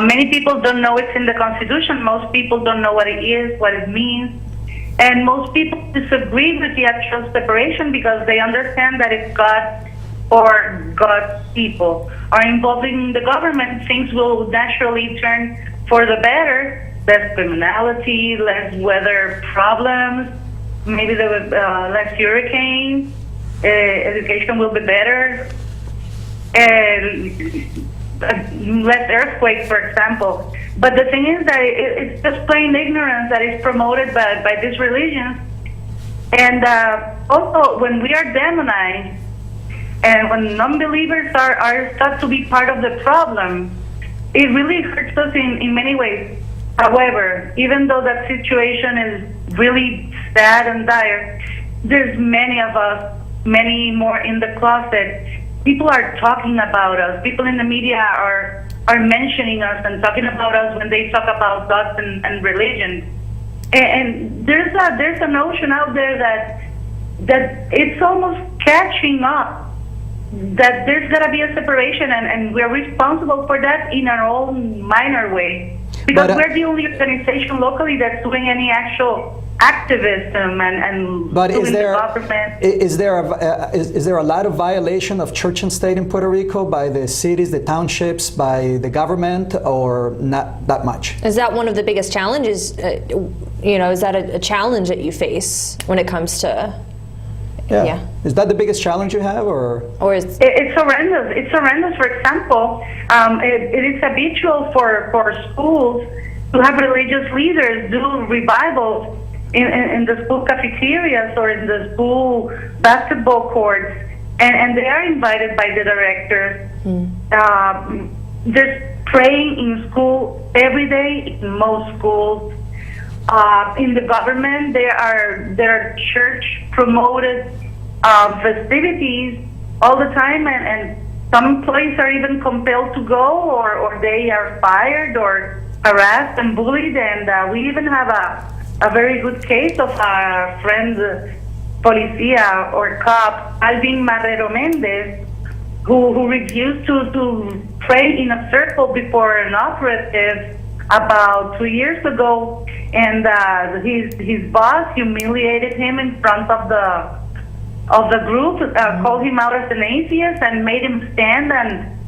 many people don't know it's in the Constitution. Most people don't know what it is, what it means. And most people disagree with the actual separation because they understand that if God or God's people are involved in the government, things will naturally turn for the better. Less criminality, less weather problems, maybe there was less hurricanes, education will be better, less earthquakes, for example. But the thing is that it's just plain ignorance that is promoted by these religions. And also, when we are demonized, and when non-believers are thought to be part of the problem, it really hurts us in many ways. However, even though that situation is really sad and dire, there's many of us, many more in the closet. People are talking about us. People in the media are mentioning us and talking about us when they talk about God and religion. And there's a notion out there that it's almost catching up, that there's got to be a separation, and we're responsible for that in our own minor way. Because we're the only organization locally that's doing any actual activism and but doing is there, the government. Is there a lot of violation of church and state in Puerto Rico by the cities, the townships, by the government, or not that much? Is that one of the biggest challenges? Is that a challenge that you face when it comes to? Yeah. Is that the biggest challenge you have, or is it's horrendous? It's horrendous. For example, it is habitual for schools to have religious leaders do revivals in the school cafeterias or in the school basketball courts, and they are invited by the directors. There's praying in school every day in most schools. In the government, there are church promoted festivities all the time, and some employees are even compelled to go, or they are fired or harassed and bullied. And we even have a very good case of our friend policia or cop Alvin Marrero Mendez, who refused to pray in a circle before an operative about 2 years ago, and his boss humiliated him in front of of the group called him out as an atheist and made him stand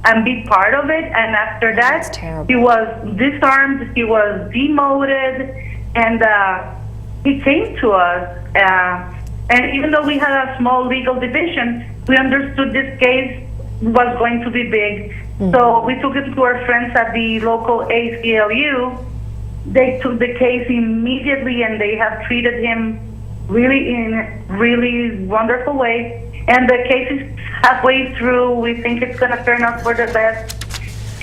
and be part of it. And after that, he was disarmed, he was demoted, and he came to us. And even though we had a small legal division, we understood this case was going to be big. So we took it to our friends at the local ACLU. They took the case immediately, and they have treated him in a really wonderful way. And the case is halfway through. We think it's going to turn out for the best.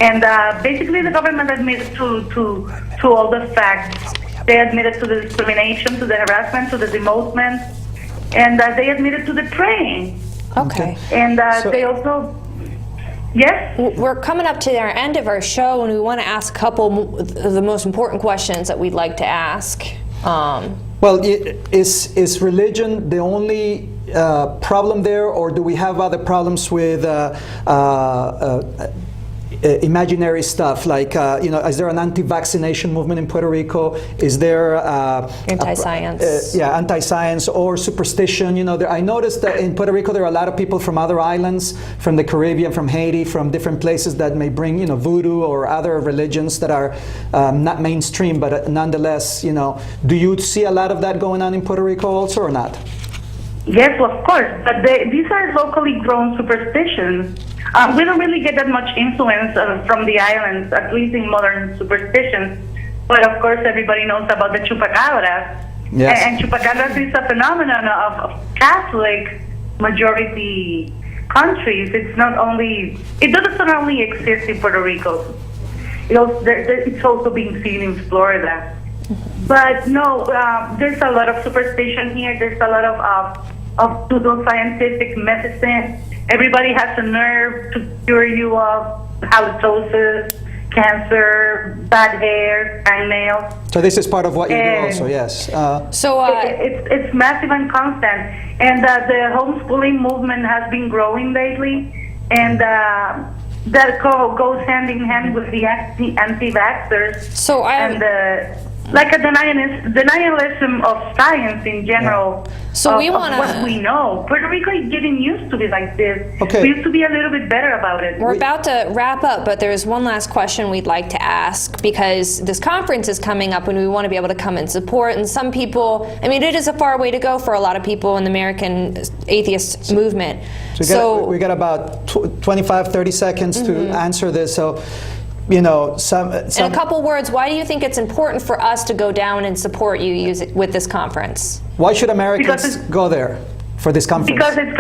And basically, the government admitted to all the facts. They admitted to the discrimination, to the harassment, to the demotion, and they admitted to the praying. Okay. And they also, yes? We're coming up to our end of our show, and we want to ask a couple of the most important questions that we'd like to ask. Well, is religion the only problem there, or do we have other problems with imaginary stuff, like is there an anti-vaccination movement in Puerto Rico? Is there anti-science? Anti-science or superstition. I noticed that in Puerto Rico there are a lot of people from other islands, from the Caribbean, from Haiti, from different places that may bring voodoo or other religions that are not mainstream, but nonetheless, do you see a lot of that going on in Puerto Rico also, or not? Yes, well, of course, but these are locally grown superstitions. We don't really get that much influence from the islands, at least in modern superstitions. But of course, everybody knows about the chupacabras. Yes. And chupacabras is a phenomenon of Catholic majority countries. It doesn't only exist in Puerto Rico. It's also being seen in Florida. But no, there's a lot of superstition here. There's a lot of pseudo-scientific medicine. Everybody has a nerve to cure you of halitosis, cancer, bad hair, hangnails. So this is part of what you do also, yes. It's massive and constant. And the homeschooling movement has been growing lately. And that goes hand in hand with the anti-vaxxers. Like a denialism of science in general. So we want what we know. Puerto Rico is getting used to it like this. Okay. We used to be a little bit better about it. We're about to wrap up, but there's one last question we'd like to ask, because this conference is coming up and we want to be able to come and support. And some people, it is a far way to go for a lot of people in the American atheist movement. So we got about 25, 30 seconds to answer this. So, in a couple words, why do you think it's important for us to go down and support you with this conference? Why should Americans go there for this conference? Because it's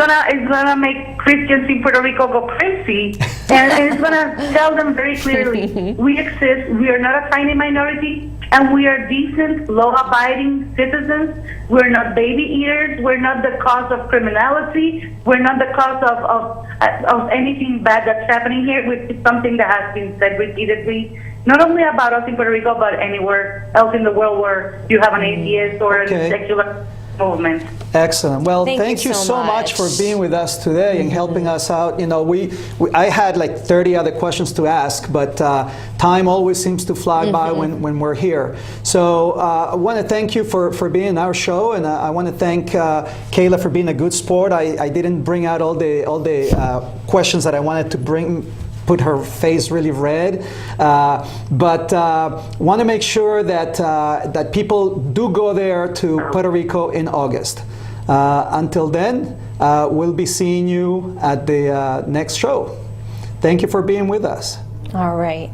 gonna make Christians in Puerto Rico go crazy, and it's gonna tell them very clearly, we exist, we are not a tiny minority, and we are decent, law-abiding citizens. We're not baby eaters. We're not the cause of criminality. We're not the cause of anything bad that's happening here, which is something that has been said repeatedly, not only about us in Puerto Rico, but anywhere else in the world where you have an atheist or a secular movement. Excellent. Well, thank you so much for being with us today and helping us out. I had like 30 other questions to ask, but time always seems to fly by when we're here. So I want to thank you for being in our show, and I want to thank Kayla for being a good sport. I didn't bring out all the questions that I wanted to put her face really red, but want to make sure that people do go there to Puerto Rico in August. Until then, we'll be seeing you at the next show. Thank you for being with us. All right.